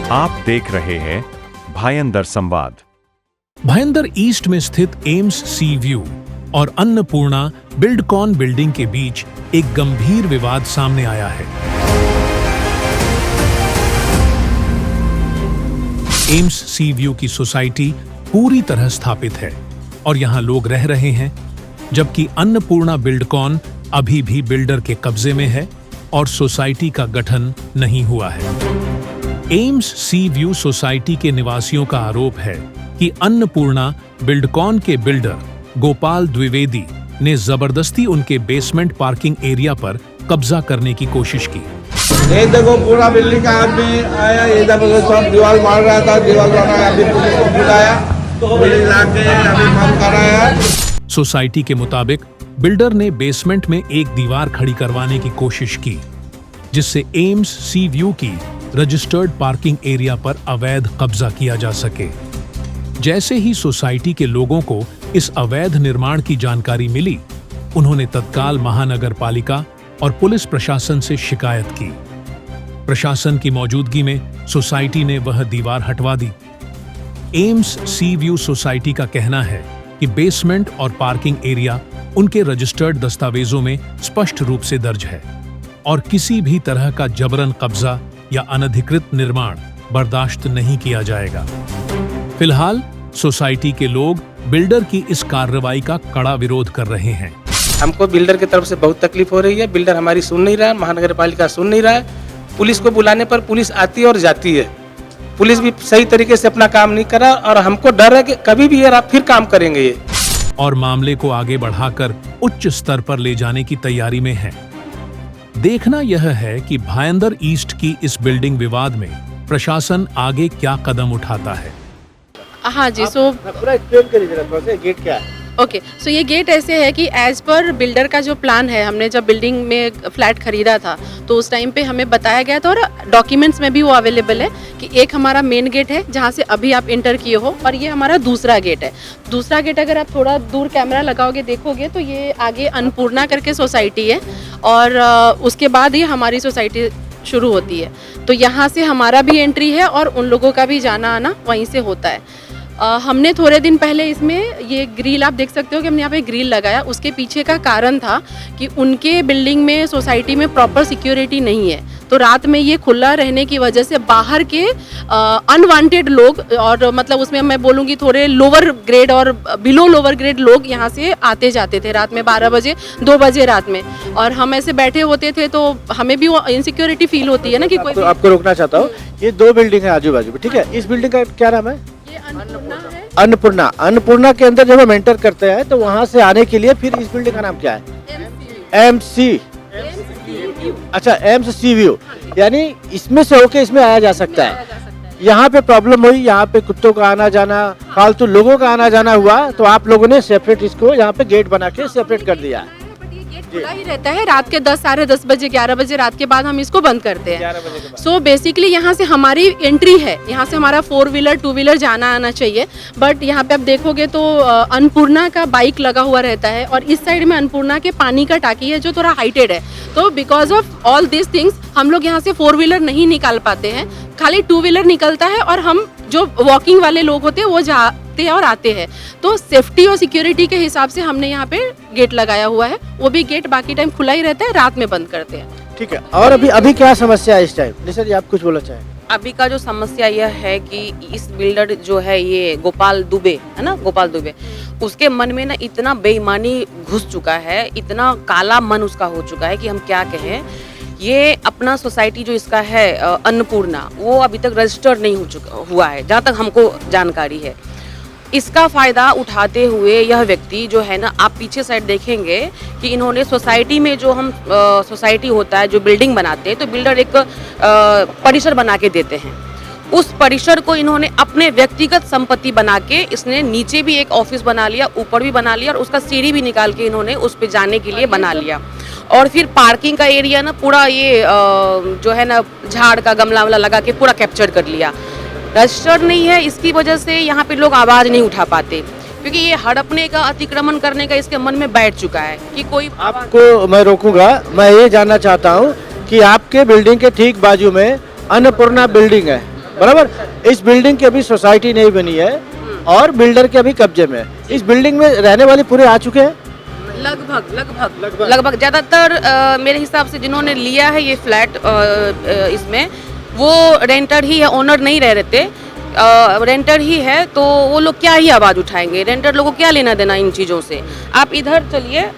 आप देख रहे हैं भायंदर संवाद। भायंदर ईस्ट में स्थित एम्स सी व्यू और अन्नपूर्णा बिल्डकॉन बिल्डिंग के बीच एक गंभीर विवाद सामने आया है। एम्स सी व्यू की सोसाइटी पूरी तरह स्थापित है और यहां लोग रह रहे हैं, जबकि अन्नपूर्णा बिल्डकॉन अभी भी बिल्डर के कब्जे में है और सोसाइटी का गठन नहीं हुआ है। एम्स सी व्यू सोसाइटी के निवासियों का आरोप है कि अन्नपूर्णा बिल्डकॉन के बिल्डर गोपाल द्विवेदी ने जबरदस्ती उनके बेसमेंट पार्किंग एरिया पर कब्जा करने की कोशिश की। ये देखो पूरा बिल्डिंग का आदमी आया, ये देखो सब दीवार मार रहा था, दीवार बनाया, अभी पुलिस को बुलाया, पुलिस लाके अभी बंद कराया। सोसाइटी के मुताबिक बिल्डर ने बेसमेंट में एक दीवार खड़ी करवाने की कोशिश की, जिससे एम्स सी व्यू की रजिस्टर्ड पार्किंग एरिया पर अवैध कब्जा किया जा सके। जैसे ही सोसाइटी के लोगों को इस अवैध निर्माण की जानकारी मिली, उन्होंने तत्काल महानगर पालिका और पुलिस प्रशासन से शिकायत की। प्रशासन की मौजूदगी में सोसाइटी ने वह दीवार हटवा दी। एम्स सी व्यू सोसाइटी का कहना है कि बेसमेंट और पार्किंग एरिया उनके रजिस्टर्ड दस्तावेजों में स्पष्ट रूप से दर्ज है और किसी भी तरह का जबरन कब्जा या अनधिकृत निर्माण बर्दाश्त नहीं किया जाएगा। फिलहाल सोसाइटी के लोग बिल्डर की इस कार्रवाई का कड़ा विरोध कर रहे हैं। हमको बिल्डर की तरफ से बहुत तकलीफ हो रही है। बिल्डर हमारी सुन नहीं रहा है, महानगर पालिका सुन नहीं रहा है। पुलिस को बुलाने पर पुलिस आती है और जाती है। पुलिस भी सही तरीके से अपना काम नहीं करा और हमको डर है कि कभी भी यार फिर काम करेंगे ये। और मामले को आगे बढ़ाकर उच्च स्तर पर ले जाने की तैयारी में है। देखना यह है कि भायंदर ईस्ट की इस बिल्डिंग विवाद में प्रशासन आगे क्या कदम उठाता है। हाँ जी, सो पूरा एक्सप्लेन करिए जरा, थोड़ा सा गेट क्या है? ओके, सो ये गेट ऐसे है कि एज पर बिल्डर का जो प्लान है, हमने जब बिल्डिंग में फ्लैट खरीदा था तो उस टाइम पे हमें बताया गया था और डॉक्यूमेंट्स में भी वो अवेलेबल है कि एक हमारा मेन गेट है जहाँ से अभी आप इंटर किए हो और ये हमारा दूसरा गेट है। दूसरा गेट अगर आप थोड़ा दूर कैमरा लगाओगे देखोगे तो ये आगे अन्नपूर्णा करके सोसाइटी है और उसके बाद ये हमारी सोसाइटी शुरू होती है। तो यहाँ से हमारा भी एंट्री है और उन लोगों का भी जाना आना वहीं से होता है। हमने थोड़े दिन पहले इसमें ये ग्रिल आप देख सकते हो कि हमने यहाँ पे ग्रिल लगाया। उसके पीछे का कारण था कि उनके बिल्डिंग में सोसाइटी में प्रॉपर सिक्योरिटी नहीं है, तो रात में ये खुला रहने की वजह से बाहर के अनवांटेड लोग और मतलब उसमें मैं बोलूँगी थोड़े लोअर ग्रेड और बिलो लोअर ग्रेड लोग यहाँ से आते जाते थे रात में 12 बजे 2 बजे रात में। और हम ऐसे बैठे होते थे तो हमें भी वो इनसिक्योरिटी फील होती है ना कि कोई। आपको रोकना चाहता हूँ, ये 2 बिल्डिंग है आजू बाजू में, ठीक है? इस बिल्डिंग का क्या नाम है? अन्नपूर्णा। अन्नपूर्णा के अंदर जब हम एंटर करते हैं तो वहाँ से आने के लिए फिर इस बिल्डिंग का नाम क्या है? एमसी। अच्छा, एम्स सी व्यू, यानी इसमें से होके इसमें आया जा सकता है। यहाँ पे प्रॉब्लम हुई, यहाँ पे कुत्तों का आना जाना, फालतू लोगों का आना जाना हुआ, तो आप लोगों ने सेपरेट इसको यहाँ पे गेट बना के सेपरेट कर दिया। खुला ही रहता है रात के 10 साढ़े 10 बजे 11 बजे रात के बाद हम इसको बंद करते हैं। सो बेसिकली यहाँ से हमारी एंट्री है, यहाँ से हमारा 4 व्हीलर 2 व्हीलर जाना आना चाहिए। बट यहाँ पे आप देखोगे तो अन्नपूर्णा का बाइक लगा हुआ रहता है और इस साइड में अन्नपूर्णा के पानी का टाकी है जो थोड़ा हाइटेड है। तो because of all this things हम लोग यहाँ से 4 व्हीलर नहीं निकाल पाते हैं, खाली 2 व्हीलर निकलता है और हम जो वॉकिंग वाले लोग होते हैं वो जाते हैं और आते हैं। तो सेफ्टी और सिक्योरिटी के हिसाब से हमने यहाँ पे गेट लगाया हुआ है। वो भी गेट बाकी टाइम खुला ही रहता है, रात में बंद करते हैं। ठीक है, और अभी क्या समस्या है इस टाइम? निशा जी, आप कुछ बोलना चाहें? अभी का जो समस्या यह है कि इस बिल्डर जो है ये गोपाल दुबे है ना, गोपाल दुबे, उसके मन में ना इतना बेईमानी घुस चुका है, इतना काला मन उसका हो चुका है कि हम क्या कहें। ये अपना सोसाइटी जो इसका है अन्नपूर्णा, वो अभी तक रजिस्टर्ड नहीं हुआ है जहाँ तक हमको जानकारी है। इसका फ़ायदा उठाते हुए यह व्यक्ति जो है ना, आप पीछे साइड देखेंगे कि इन्होंने सोसाइटी में जो हम सोसाइटी होता है जो बिल्डिंग बनाते हैं तो बिल्डर एक परिसर बना के देते हैं। उस परिसर को इन्होंने अपने व्यक्तिगत संपत्ति बना के इसने नीचे भी एक ऑफिस बना लिया, ऊपर भी बना लिया और उसका सीढ़ी भी निकाल के इन्होंने उस पे जाने के लिए बना लिया। और फिर पार्किंग का एरिया ना पूरा ये जो है ना झाड़ का गमला वमला लगा के पूरा कैप्चर कर लिया। रजिस्टर्ड नहीं है, इसकी वजह से यहाँ पे लोग आवाज़ नहीं उठा पाते क्योंकि ये हड़पने का, अतिक्रमण करने का इसके मन में बैठ चुका है कि कोई। आपको मैं रोकूंगा, मैं ये जानना चाहता हूँ कि आपके बिल्डिंग के ठीक बाजू में अन्नपूर्णा बिल्डिंग है, बराबर। इस बिल्डिंग की अभी सोसाइटी नहीं बनी है और बिल्डर के अभी कब्जे में है। इस बिल्डिंग में रहने वाले पूरे आ चुके हैं। लगभग ज्यादातर मेरे हिसाब से जिन्होंने लिया है ये फ्लैट इसमें वो रेंटर ही है, ओनर नहीं रह रहते, रेंटर ही है, तो वो लोग क्या ही आवाज उठाएंगे, रेंटर लोगों को क्या लेना देना इन चीजों से। आप इधर चलिए,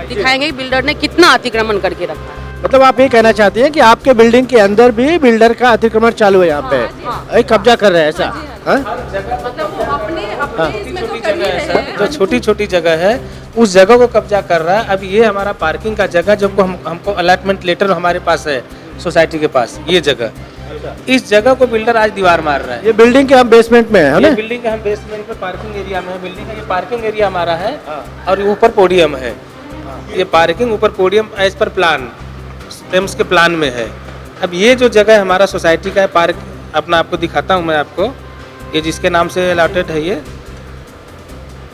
दिखाएंगे बिल्डर ने कितना अतिक्रमण करके रखा है। मतलब आप ये कहना चाहते हैं कि आपके बिल्डिंग के अंदर भी बिल्डर का अतिक्रमण चालू है यहाँ पे, एक कब्जा कर रहे हैं ऐसा? हाँ? मतलब वो अपने इसमें तो कर ही रहे हैं। जो छोटी छोटी जगह है उस जगह को कब्जा कर रहा है। अब ये हमारा पार्किंग का जगह जो हमको अलॉटमेंट लेटर हमारे पास है सोसाइटी के पास, ये जगह, इस जगह को बिल्डर आज दीवार मार रहा है। ये बिल्डिंग के हम बेसमेंट में है ना? ये बिल्डिंग के हम बेसमेंट में पार्किंग एरिया में है, बिल्डिंग का ये पार्किंग एरिया हमारा है और ये ऊपर पोडियम है। ये पार्किंग ऊपर पोडियम एज पर प्लान एम्स के प्लान में है। अब ये जो जगह हमारा सोसाइटी का है, पार्क अपना आपको दिखाता हूँ मैं आपको, ये जिसके नाम से अलॉटेड है ये,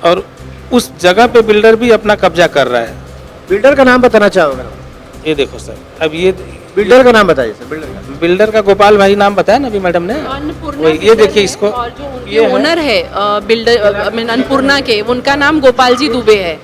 और उस जगह पे बिल्डर भी अपना कब्जा कर रहा है। बिल्डर का नाम बताना चाहोगे? ये देखो सर, अब ये बिल्डर का नाम बताइए सर। बिल्डर का गोपाल भाई नाम बताया ना अभी मैडम ने, अन्नपूर्णा वही, ये बिल्डर देखिए है, इसको, और जो उनके ये है। ओनर है बिल्डर अन्नपूर्णा के, उनका नाम गोपाल जी दुबे है,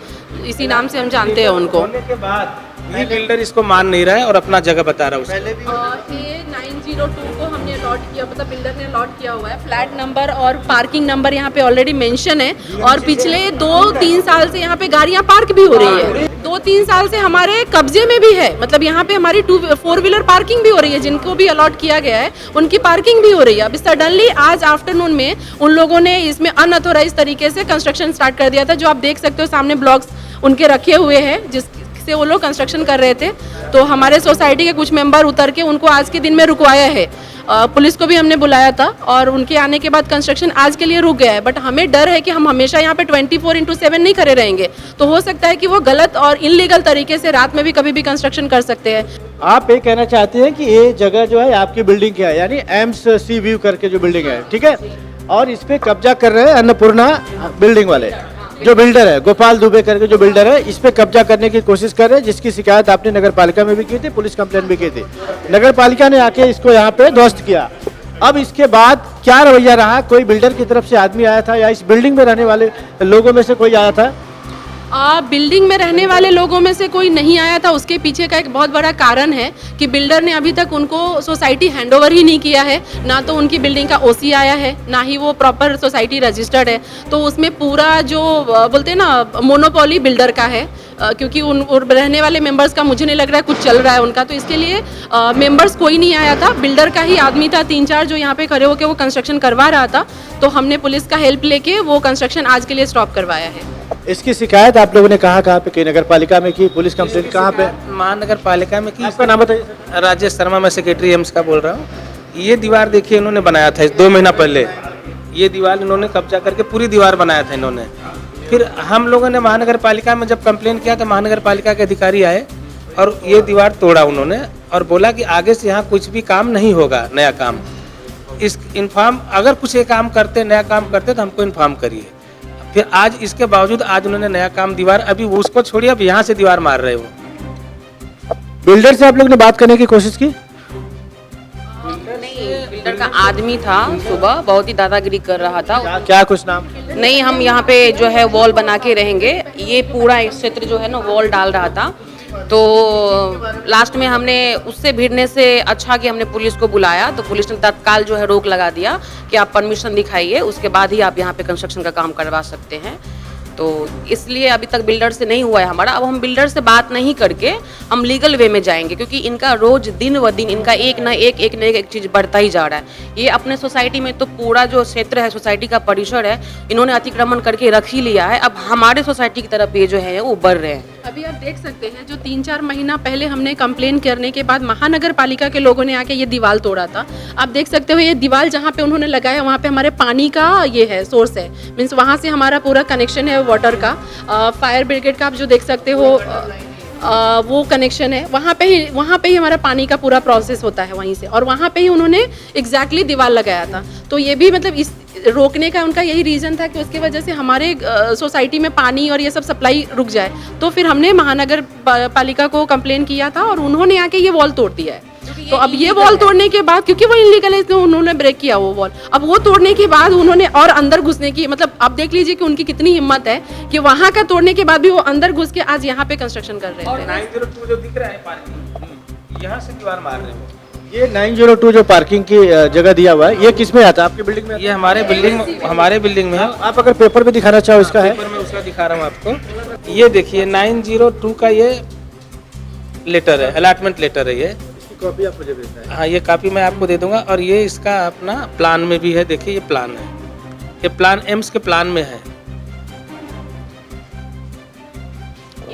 इसी नाम से हम जानते हैं उनको। होने के बाद ये बिल्डर इसको मान नहीं रहा है और अपना जगह बता रहा है उसको। ये 902 को हमने अलॉट किया, मतलब बिल्डर ने अलॉट किया हुआ है। फ्लैट नंबर और पार्किंग नंबर यहाँ पे ऑलरेडी मेंशन है, और पिछले 2-3 साल से यहाँ पे गाड़ियाँ पार्क भी हो रही है। 2-3 साल से हमारे कब्जे में भी है, मतलब यहाँ पे हमारी 4 व्हीलर पार्किंग भी हो रही है, जिनको भी अलॉट किया गया है उनकी पार्किंग भी हो रही है। अभी सडनली आज आफ्टरनून में उन लोगों ने इसमें अनऑथोराइज तरीके से कंस्ट्रक्शन स्टार्ट कर दिया था, जो आप देख सकते हो सामने ब्लॉक्स उनके रखे हुए हैं जिससे वो लोग कंस्ट्रक्शन कर रहे थे। तो हमारे सोसाइटी के कुछ मेंबर उतर के उनको आज के दिन में रुकवाया है। पुलिस को भी हमने बुलाया था और उनके आने के बाद कंस्ट्रक्शन आज के लिए रुक गया है। बट हमें डर है कि हम हमेशा यहाँ पे 24/7 नहीं खड़े रहेंगे, तो हो सकता है कि वो गलत और इनलीगल तरीके से रात में भी कभी भी कंस्ट्रक्शन कर सकते हैं। आप ये कहना चाहते हैं कि ये जगह जो है आपकी बिल्डिंग की है, यानी एम्स सी व्यू करके जो बिल्डिंग है, ठीक है, और इस पे कब्जा कर रहे हैं अन्नपूर्णा बिल्डिंग वाले, जो बिल्डर है गोपाल दुबे करके जो बिल्डर है, इस पे कब्जा करने की कोशिश कर रहे हैं, जिसकी शिकायत आपने नगर पालिका में भी की थी, पुलिस कंप्लेन भी की थी। नगर पालिका ने आके इसको यहाँ पे ध्वस्त किया। अब इसके बाद क्या रवैया रहा? कोई बिल्डर की तरफ से आदमी आया था या इस बिल्डिंग में रहने वाले लोगों में से कोई आया था? बिल्डिंग में रहने वाले लोगों में से कोई नहीं आया था। उसके पीछे का एक बहुत बड़ा कारण है कि बिल्डर ने अभी तक उनको सोसाइटी हैंडओवर ही नहीं किया है। ना तो उनकी बिल्डिंग का ओसी आया है, ना ही वो प्रॉपर सोसाइटी रजिस्टर्ड है। तो उसमें पूरा जो बोलते हैं ना मोनोपोली बिल्डर का है, क्योंकि उन रहने वाले मेंबर्स का मुझे नहीं लग रहा है कुछ चल रहा है उनका। तो इसके लिए मेंबर्स कोई नहीं आया था, बिल्डर का ही आदमी था 3-4 जो यहाँ पे खड़े होकर वो कंस्ट्रक्शन करवा रहा था। तो हमने पुलिस का हेल्प लेके वो कंस्ट्रक्शन आज के लिए स्टॉप करवाया है। इसकी शिकायत आप लोगों ने कहाँ पे की? नगर पालिका में की? पुलिस कंप्लेंट कहाँ पे? महानगर पालिका में की। आपका नाम बताइए। राजेश शर्मा, मैं सेक्रेटरी एम्स का बोल रहा हूँ। ये दीवार देखिए इन्होंने बनाया था 2 महीना पहले, ये दीवार इन्होंने कब्जा करके पूरी दीवार बनाया था इन्होंने। फिर हम लोगों ने महानगर पालिका में जब कंप्लेन किया तो महानगर पालिका के अधिकारी आए और ये दीवार तोड़ा उन्होंने और बोला कि आगे से यहाँ कुछ भी काम नहीं होगा, नया काम। इस इन्फॉर्म अगर कुछ ये काम करते, नया काम करते तो हमको इन्फॉर्म करिए। फिर आज इसके बावजूद आज उन्होंने नया काम दीवार, अभी वो उसको छोड़िए, अब यहाँ से दीवार मार रहे हो। बिल्डर से आप लोग ने बात करने की कोशिश की? नहीं, बिल्डर का आदमी था, सुबह बहुत ही दादागिरी कर रहा था। क्या कुछ नाम? नहीं, हम यहाँ पे जो है वॉल बना के रहेंगे, ये पूरा क्षेत्र जो है ना वॉल डाल रहा था। तो लास्ट में हमने उससे भिड़ने से अच्छा कि हमने पुलिस को बुलाया, तो पुलिस ने तत्काल जो है रोक लगा दिया कि आप परमिशन दिखाइए, उसके बाद ही आप यहाँ पे कंस्ट्रक्शन का काम करवा सकते हैं। तो इसलिए अभी तक बिल्डर से नहीं हुआ है हमारा। अब हम बिल्डर से बात नहीं करके हम लीगल वे में जाएंगे, क्योंकि इनका रोज दिन व दिन इनका एक न एक चीज़ बढ़ता ही जा रहा है। ये अपने सोसाइटी में तो पूरा जो क्षेत्र है, सोसाइटी का परिसर है, इन्होंने अतिक्रमण करके रख ही लिया है। अब हमारे सोसाइटी की तरफ ये जो है वो बढ़ रहे हैं। अभी आप देख सकते हैं जो 3-4 महीना पहले हमने कंप्लेन करने के बाद महानगर पालिका के लोगों ने आके ये दीवार तोड़ा था। आप देख सकते हो ये दीवार जहाँ पे उन्होंने लगाया वहाँ पे हमारे पानी का ये है सोर्स है, मीन्स वहाँ से हमारा पूरा कनेक्शन है वाटर का। फायर ब्रिगेड का आप जो देख सकते हो वो कनेक्शन है, वहाँ पे ही हमारा पानी का पूरा प्रोसेस होता है वहीं से, और वहाँ पे ही उन्होंने एग्जैक्टली दीवार लगाया था। तो ये भी मतलब इस रोकने का उनका यही रीज़न था कि उसकी वजह से हमारे सोसाइटी में पानी और ये सब सप्लाई रुक जाए। तो फिर हमने महानगर पालिका को कंप्लेन किया था और उन्होंने आके ये वॉल तोड़ दिया है। तो अब ये वॉल तोड़ने के बाद, क्योंकि वो इनलीगल है तो उन्होंने ब्रेक किया वो वॉल, अब वो तोड़ने के बाद उन्होंने और अंदर घुसने की, मतलब आप देख लीजिए कि उनकी कितनी हिम्मत है कि वहां का तोड़ने के बाद भी वो अंदर घुस के आज यहाँ पे कंस्ट्रक्शन कर रहे और थे। 902 जो दिख रहा है पार्किंग, यहाँ से दीवार मार रहे हैं। ये 902 जो पार्किंग की जगह दिया हुआ है, ये किस में आता है? आपकी बिल्डिंग में? ये हमारे बिल्डिंग में है। आप अगर पेपर में दिखाना चाहो इसका है? पेपर में उसका दिखा रहा हूँ आपको। ये देखिए 902 का ये लेटर है, अलॉटमेंट लेटर है ये। इसकी कॉपी आप मुझे भेजना है। हाँ, ये कॉपी मैं आपको दे दूंगा। और ये इसका अपना प्लान में भी है, देखिए ये प्लान है, ये प्लान एम्स के प्लान में है।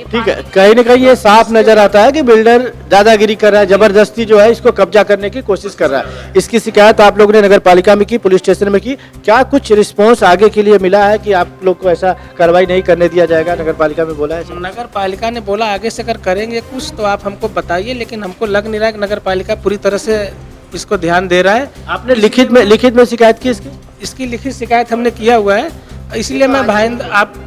ठीक है, कहीं ना कहीं ये साफ नजर आता है कि बिल्डर दादागिरी कर रहा है, जबरदस्ती जो है इसको कब्जा करने की कोशिश कर रहा है। इसकी शिकायत आप लोगों ने नगर पालिका में की, पुलिस स्टेशन में की, क्या कुछ रिस्पांस आगे के लिए मिला है कि आप लोग को ऐसा कार्रवाई नहीं करने दिया जाएगा? नगर पालिका में बोला है? नगर पालिका ने बोला आगे से अगर करेंगे कुछ तो आप हमको बताइए, लेकिन हमको लग नहीं रहा है कि नगर पालिका पूरी तरह से इसको ध्यान दे रहा है। आपने लिखित में शिकायत की इसकी लिखित शिकायत हमने किया हुआ है, इसलिए मैं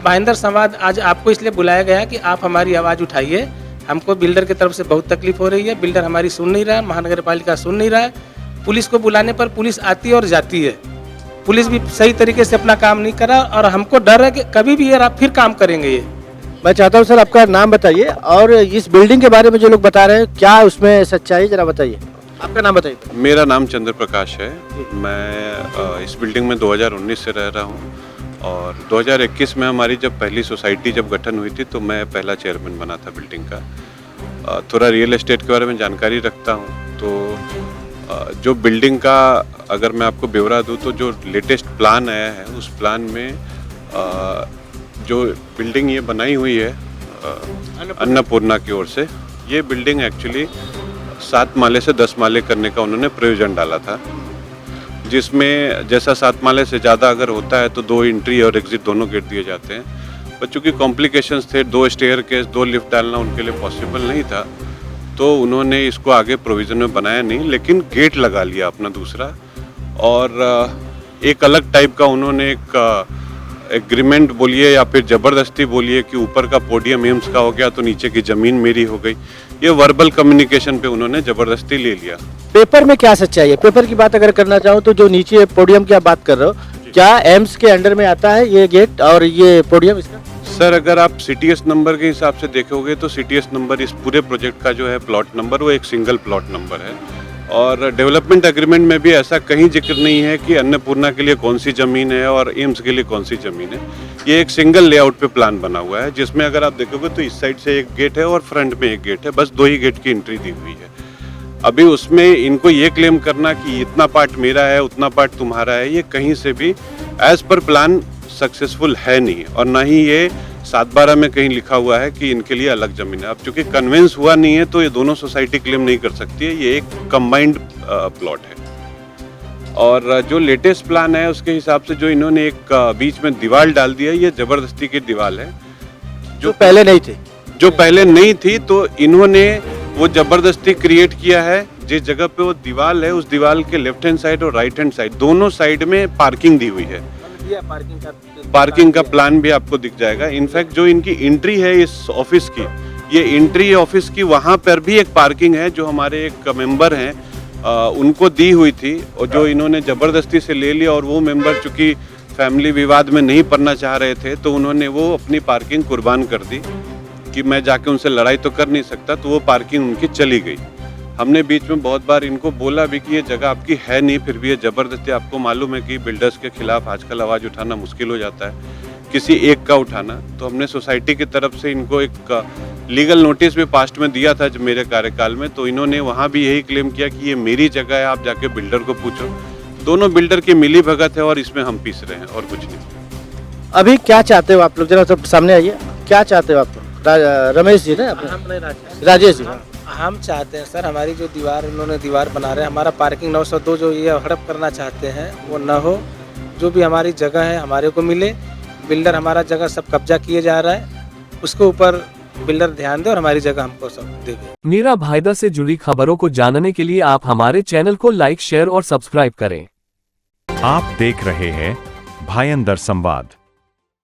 भाईंदर संवाद आज आपको इसलिए बुलाया गया कि आप हमारी आवाज़ उठाइए। हमको बिल्डर की तरफ से बहुत तकलीफ हो रही है, बिल्डर हमारी सुन नहीं रहा है, महानगर पालिका सुन नहीं रहा है। पुलिस को बुलाने पर पुलिस आती है और जाती है, पुलिस भी सही तरीके से अपना काम नहीं कर रहा, और हमको डर है कि कभी भी ये फिर काम करेंगे ये। मैं चाहता हूँ सर आपका नाम बताइए और इस बिल्डिंग के बारे में जो लोग बता रहे हैं क्या उसमें सच्चाई, जरा बताइए। आपका नाम बताइए। मेरा नाम चंद्र प्रकाश है। मैं इस बिल्डिंग में 2019 से रह रहा हूँ और 2021 में हमारी जब पहली सोसाइटी जब गठन हुई थी तो मैं पहला चेयरमैन बना था बिल्डिंग का। थोड़ा रियल एस्टेट के बारे में जानकारी रखता हूँ, तो जो बिल्डिंग का अगर मैं आपको ब्यौरा दूँ तो जो लेटेस्ट प्लान आया है उस प्लान में जो बिल्डिंग ये बनाई हुई है अन्नपूर्णा की ओर से, ये बिल्डिंग एक्चुअली 7 माले से 10 माले करने का उन्होंने प्रयोजन डाला था, जिसमें जैसा 7 माले से ज़्यादा अगर होता है तो 2 एंट्री और एग्जिट दोनों गेट दिए जाते हैं। पर चूँकि कॉम्प्लिकेशंस थे, 2 स्टेयर केस 2 लिफ्ट डालना उनके लिए पॉसिबल नहीं था, तो उन्होंने इसको आगे प्रोविज़न में बनाया नहीं, लेकिन गेट लगा लिया अपना दूसरा। और एक अलग टाइप का उन्होंने एक एग्रीमेंट बोलिए या फिर ज़बरदस्ती बोलिए कि ऊपर का पोडियम एम्स का हो गया तो नीचे की ज़मीन मेरी हो गई, ये वर्बल कम्युनिकेशन पे उन्होंने ज़बरदस्ती ले लिया। पेपर में क्या सच्चाई है? पेपर की बात अगर करना चाहो तो जो नीचे पोडियम की आप बात कर रहे हो, क्या एम्स के अंडर में आता है ये गेट और ये पोडियम इसका? सर, अगर आप सीटीएस नंबर के हिसाब से देखोगे तो सीटीएस नंबर इस पूरे प्रोजेक्ट का जो है प्लॉट नंबर वो एक सिंगल प्लॉट नंबर है, और डेवलपमेंट एग्रीमेंट में भी ऐसा कहीं जिक्र नहीं है कि अन्नपूर्णा के लिए कौन सी ज़मीन है और एम्स के लिए कौन सी ज़मीन है। ये एक सिंगल लेआउट पे प्लान बना हुआ है, जिसमें अगर आप देखोगे तो इस साइड से एक गेट है और फ्रंट में एक गेट है, बस 2 ही गेट की एंट्री दी हुई है। अभी उसमें इनको ये क्लेम करना कि इतना पार्ट मेरा है उतना पार्ट तुम्हारा है, ये कहीं से भी एज पर प्लान सक्सेसफुल है नहीं, और ना ही ये 7/12 में कहीं लिखा हुआ है कि इनके लिए अलग जमीन है। अब चूंकि कन्वेंस हुआ नहीं है तो ये दोनों सोसाइटी क्लेम नहीं कर सकती है, ये एक कंबाइंड प्लॉट है। और जो लेटेस्ट प्लान है उसके हिसाब से जो इन्होंने एक बीच में दीवार डाल दिया, ये जबरदस्ती की दीवार है जो पहले नहीं थी, जो पहले नहीं थी, तो इन्होंने वो जबरदस्ती क्रिएट किया है। जिस जगह पे वो दीवार है उस दीवार के लेफ्ट हैंड साइड और राइट हैंड साइड दोनों साइड में पार्किंग दी हुई है। पार्किंग का प्लान भी आपको दिख जाएगा। इनफैक्ट जो इनकी एंट्री है इस ऑफिस की, ये एंट्री ऑफिस की, वहाँ पर भी एक पार्किंग है जो हमारे एक मेंबर हैं उनको दी हुई थी, और जो इन्होंने ज़बरदस्ती से ले लिया। और वो मेंबर चूँकि फैमिली विवाद में नहीं पड़ना चाह रहे थे तो उन्होंने वो अपनी पार्किंग कुर्बान कर दी कि मैं जाके उनसे लड़ाई तो कर नहीं सकता, तो वो पार्किंग उनकी चली गई। हमने बीच में बहुत बार इनको बोला भी कि ये जगह आपकी है नहीं, फिर भी ये ज़बरदस्ती, आपको मालूम है कि बिल्डर्स के खिलाफ आजकल आवाज़ उठाना मुश्किल हो जाता है, किसी एक का उठाना। तो हमने सोसाइटी की तरफ से इनको एक लीगल नोटिस भी पास्ट में दिया था जब मेरे कार्यकाल में, तो इन्होंने वहाँ भी यही क्लेम किया कि ये मेरी जगह है, आप जाके बिल्डर को पूछो। दोनों बिल्डर की मिली भगत है और इसमें हम पीस रहे हैं और कुछ नहीं। अभी क्या चाहते हो आप लोग, जरा सब सामने आइए, क्या चाहते हो आप? रमेश जी ना, राजेश जी। हम चाहते हैं सर, हमारी जो दीवार बना रहे हैं, हमारा पार्किंग 902 जो ये हड़प करना चाहते हैं वो न हो, जो भी हमारी जगह है हमारे को मिले। बिल्डर हमारा जगह सब कब्जा किए जा रहा है, उसके ऊपर बिल्डर ध्यान दे और हमारी जगह हमको सब दे दे। मीरा भाईदर से जुड़ी खबरों को जानने के लिए आप हमारे चैनल को लाइक, शेयर और सब्सक्राइब करें। आप देख रहे हैं भाईंदर संवाद।